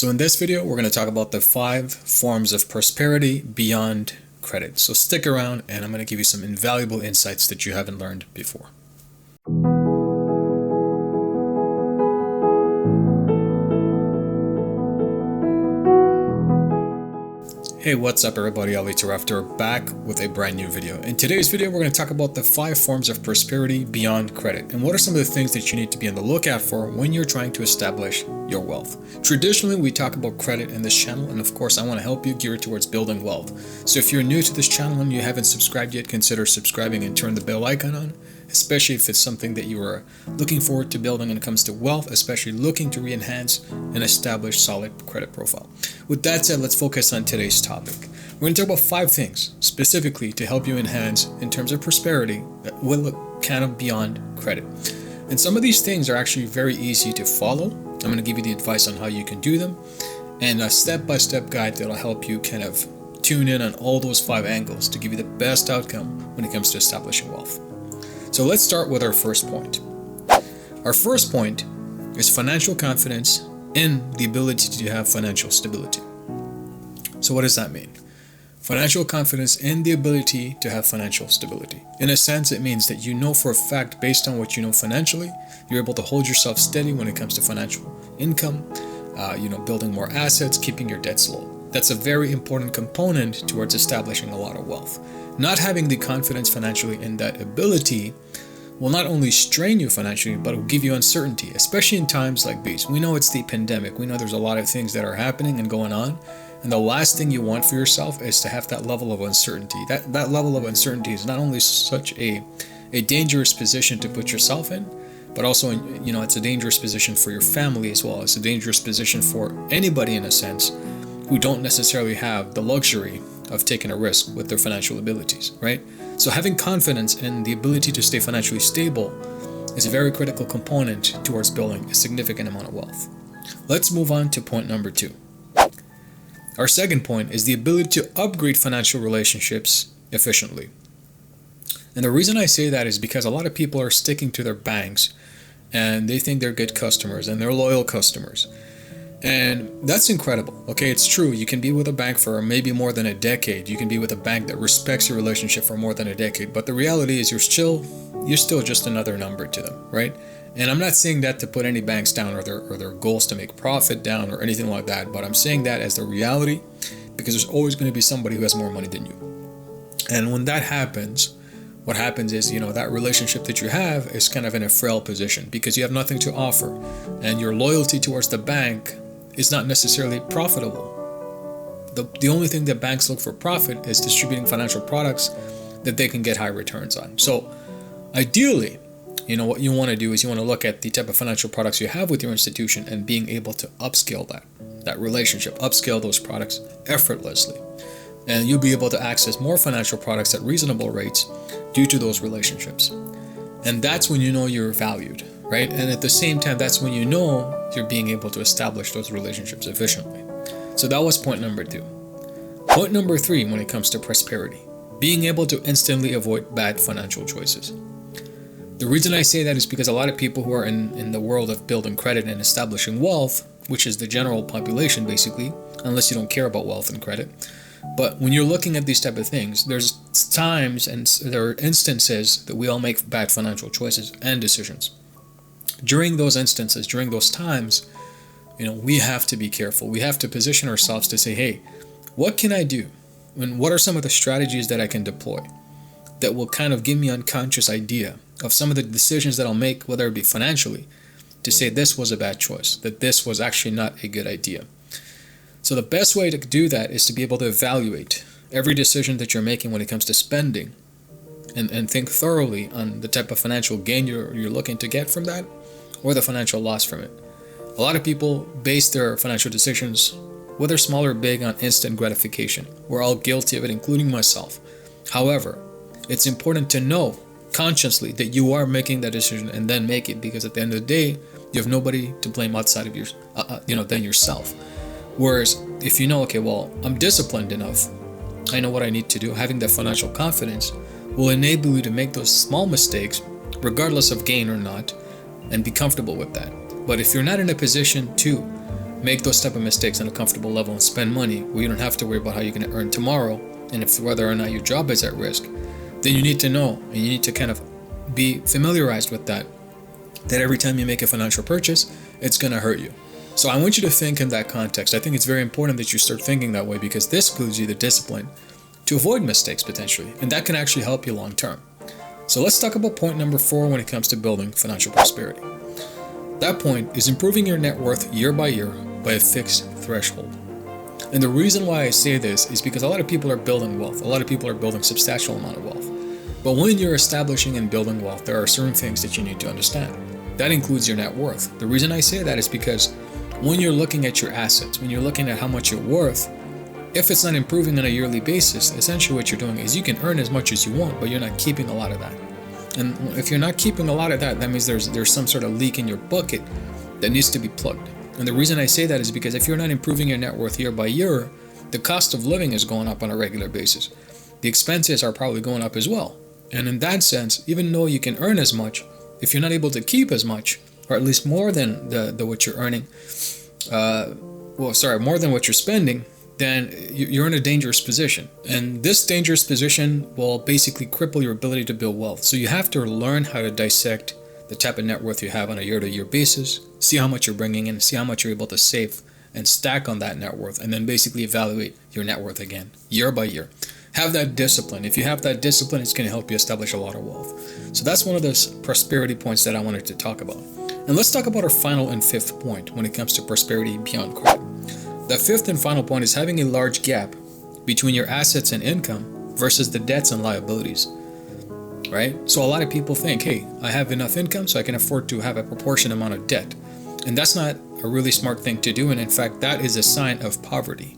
So in this video, we're going to talk about the 5 forms of prosperity beyond credit. So stick around and I'm going to give you some invaluable insights that you haven't learned before. Hey, what's up everybody? Tarafdar back with a brand new video. In today's video, we're going to talk about the 5 forms of prosperity beyond credit and what are some of the things that you need to be on the lookout for when you're trying to establish your wealth. Traditionally, we talk about credit in this channel, and of course, I want to help you gear towards building wealth. So if you're new to this channel and you haven't subscribed yet, consider subscribing and turn the bell icon on, especially if it's something that you are looking forward to building when it comes to wealth, especially looking to re-enhance and establish solid credit profile. With that said, let's focus on today's topic. We're going to talk about 5 things specifically to help you enhance in terms of prosperity that will look kind of beyond credit. And some of these things are actually very easy to follow. I'm going to give you the advice on how you can do them and a step-by-step guide that'll help you kind of tune in on all those 5 angles to give you the best outcome when it comes to establishing wealth. So let's start with our first point. Our first point is financial confidence in the ability to have financial stability. So what does that mean? Financial confidence in the ability to have financial stability. In a sense, it means that you know for a fact, based on what you know financially, you're able to hold yourself steady when it comes to financial income, building more assets, keeping your debts low. That's a very important component towards establishing a lot of wealth. Not having the confidence financially in that ability will not only strain you financially, but it will give you uncertainty, especially in times like these. We know it's the pandemic. We know there's a lot of things that are happening and going on. And the last thing you want for yourself is to have that level of uncertainty. That level of uncertainty is not only such a dangerous position to put yourself in, but also, it's a dangerous position for your family as well. It's a dangerous position for anybody in a sense who don't necessarily have the luxury of taking a risk with their financial abilities, right? So having confidence in the ability to stay financially stable is a very critical component towards building a significant amount of wealth. Let's move on to point number 2. Our second point is the ability to upgrade financial relationships efficiently. And the reason I say that is because a lot of people are sticking to their banks and they think they're good customers and they're loyal customers. And that's incredible. Okay, it's true. You can be with a bank for maybe more than a decade. You can be with a bank that respects your relationship for more than a decade. But the reality is you're still just another number to them, right? And I'm not saying that to put any banks down or their goals to make profit down or anything like that. But I'm saying that as the reality because there's always going to be somebody who has more money than you. And when that happens, what happens is, that relationship that you have is kind of in a frail position because you have nothing to offer. And your loyalty towards the bank is not necessarily profitable. The only thing that banks look for profit is distributing financial products that they can get high returns on. So ideally, what you want to do is you want to look at the type of financial products you have with your institution and being able to upscale that relationship, upscale those products effortlessly. And you'll be able to access more financial products at reasonable rates due to those relationships. And that's when you know you're valued, right? And at the same time, that's when you know you're being able to establish those relationships efficiently. So that was point number 2. Point number 3 when it comes to prosperity, being able to instantly avoid bad financial choices. The reason I say that is because a lot of people who are in the world of building credit and establishing wealth, which is the general population basically, unless you don't care about wealth and credit. But when you're looking at these type of things, there's times and there are instances that we all make bad financial choices and decisions. During those instances, during those times, we have to be careful. We have to position ourselves to say, hey, what can I do? And what are some of the strategies that I can deploy that will kind of give me an unconscious idea of some of the decisions that I'll make, whether it be financially, to say this was a bad choice, that this was actually not a good idea. So the best way to do that is to be able to evaluate every decision that you're making when it comes to spending and think thoroughly on the type of financial gain you're looking to get from that or the financial loss from it. A lot of people base their financial decisions, whether small or big, on instant gratification. We're all guilty of it, including myself. However, it's important to know consciously that you are making that decision and then make it, because at the end of the day, you have nobody to blame outside of than yourself. Whereas if you know, okay, well, I'm disciplined enough, I know what I need to do, having that financial confidence will enable you to make those small mistakes, regardless of gain or not, and be comfortable with that. But if you're not in a position to make those type of mistakes on a comfortable level and spend money where you don't have to worry about how you're going to earn tomorrow and if whether or not your job is at risk, then you need to know and you need to kind of be familiarized with that every time you make a financial purchase, it's going to hurt you. So I want you to think in that context. I think it's very important that you start thinking that way because this gives you the discipline to avoid mistakes potentially, and that can actually help you long term. So let's talk about point number 4 when it comes to building financial prosperity. That point is improving your net worth year by year by a fixed threshold. And the reason why I say this is because a lot of people are building wealth. A lot of people are building substantial amount of wealth. But when you're establishing and building wealth, there are certain things that you need to understand. That includes your net worth. The reason I say that is because when you're looking at your assets, when you're looking at how much you're worth, if it's not improving on a yearly basis, essentially what you're doing is you can earn as much as you want, but you're not keeping a lot of that. And if you're not keeping a lot of that, that means there's some sort of leak in your bucket that needs to be plugged. And the reason I say that is because if you're not improving your net worth year by year, the cost of living is going up on a regular basis. The expenses are probably going up as well. And in that sense, even though you can earn as much, if you're not able to keep as much, or at least more than the what you're earning, more than what you're spending, then you're in a dangerous position. And this dangerous position will basically cripple your ability to build wealth. So you have to learn how to dissect the type of net worth you have on a year-to-year basis, see how much you're bringing in, see how much you're able to save and stack on that net worth, and then basically evaluate your net worth again, year by year. Have that discipline. If you have that discipline, it's going to help you establish a lot of wealth. So that's one of those prosperity points that I wanted to talk about. And let's talk about our final and 5th point when it comes to prosperity beyond credit. The 5th and final point is having a large gap between your assets and income versus the debts and liabilities. Right? So a lot of people think, hey, I have enough income so I can afford to have a proportionate amount of debt. And that's not a really smart thing to do. And in fact, that is a sign of poverty.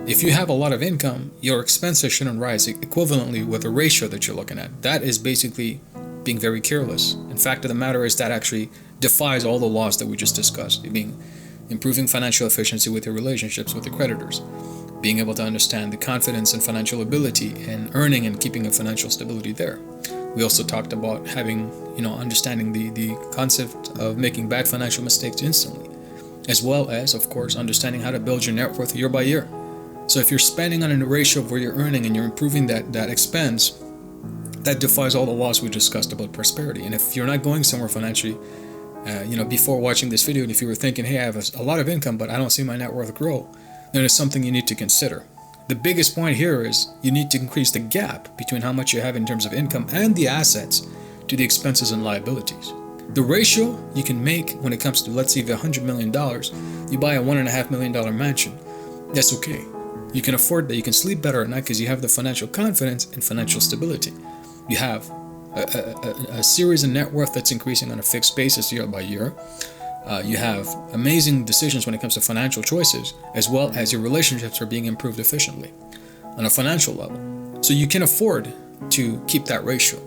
If you have a lot of income, your expenses shouldn't rise equivalently with the ratio that you're looking at. That is basically being very careless. In fact of the matter is that actually defies all the laws that we just discussed. Improving financial efficiency with your relationships with your creditors, being able to understand the confidence and financial ability and earning and keeping a financial stability there. We also talked about having, understanding the concept of making bad financial mistakes instantly, as well as, of course, understanding how to build your net worth year by year. So if you're spending on a ratio of where you're earning and you're improving that expense, that defies all the laws we discussed about prosperity. And if you're not going somewhere financially, before watching this video, and if you were thinking, hey, I have a lot of income, but I don't see my net worth grow, then it's something you need to consider. The biggest point here is you need to increase the gap between how much you have in terms of income and the assets to the expenses and liabilities. The ratio you can make when it comes to, let's say, $100 million, you buy a $1.5 million mansion, that's okay. You can afford that. You can sleep better at night because you have the financial confidence and financial stability. You have a series of net worth that's increasing on a fixed basis year by year. You have amazing decisions when it comes to financial choices, as well as your relationships are being improved efficiently on a financial level. So you can afford to keep that ratio.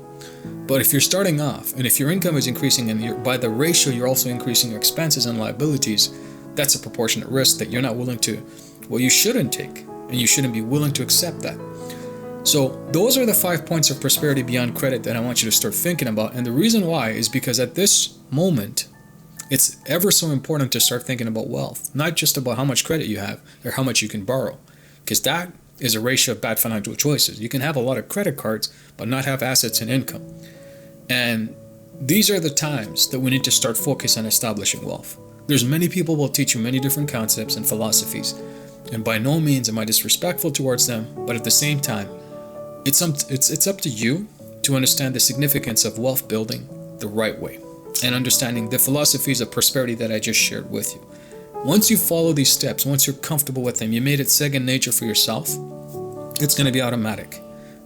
But if you're starting off, and if your income is increasing and by the ratio you're also increasing your expenses and liabilities, that's a proportionate risk that you're not willing to, you shouldn't take, and you shouldn't be willing to accept that. So those are the 5 points of prosperity beyond credit that I want you to start thinking about. And the reason why is because at this moment, it's ever so important to start thinking about wealth, not just about how much credit you have or how much you can borrow, because that is a ratio of bad financial choices. You can have a lot of credit cards, but not have assets and income. And these are the times that we need to start focusing on establishing wealth. There's many people will teach you many different concepts and philosophies, and by no means am I disrespectful towards them, but at the same time, it's up to you to understand the significance of wealth building the right way and understanding the philosophies of prosperity that I just shared with you. Once you follow these steps, once you're comfortable with them, you made it second nature for yourself, it's going to be automatic.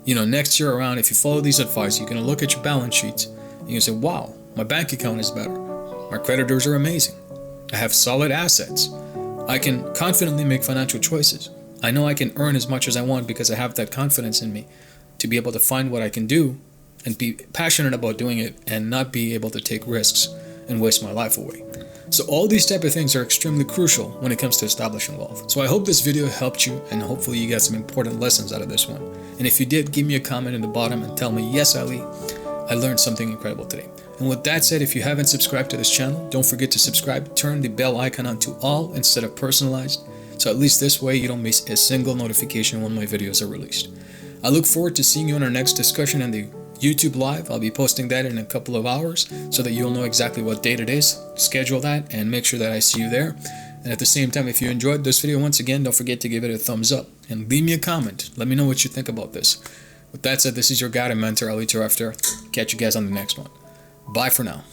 Next year around, if you follow these advice, you're going to look at your balance sheets and you say, wow, my bank account is better. My creditors are amazing. I have solid assets. I can confidently make financial choices. I know I can earn as much as I want because I have that confidence in me to be able to find what I can do and be passionate about doing it and not be able to take risks and waste my life away. So all these type of things are extremely crucial when it comes to establishing wealth. So I hope this video helped you, and hopefully you got some important lessons out of this one. And if you did, give me a comment in the bottom and tell me, yes, Ali, I learned something incredible today. And with that said, if you haven't subscribed to this channel, don't forget to subscribe. Turn the bell icon on to all instead of personalized, so at least this way you don't miss a single notification when my videos are released. I look forward to seeing you in our next discussion in the YouTube Live. I'll be posting that in a couple of hours so that you'll know exactly what date it is. Schedule that and make sure that I see you there. And at the same time, if you enjoyed this video, once again, don't forget to give it a thumbs up and leave me a comment. Let me know what you think about this. With that said, this is your guide and mentor, Ali Tarafdar. Catch you guys on the next one. Bye for now.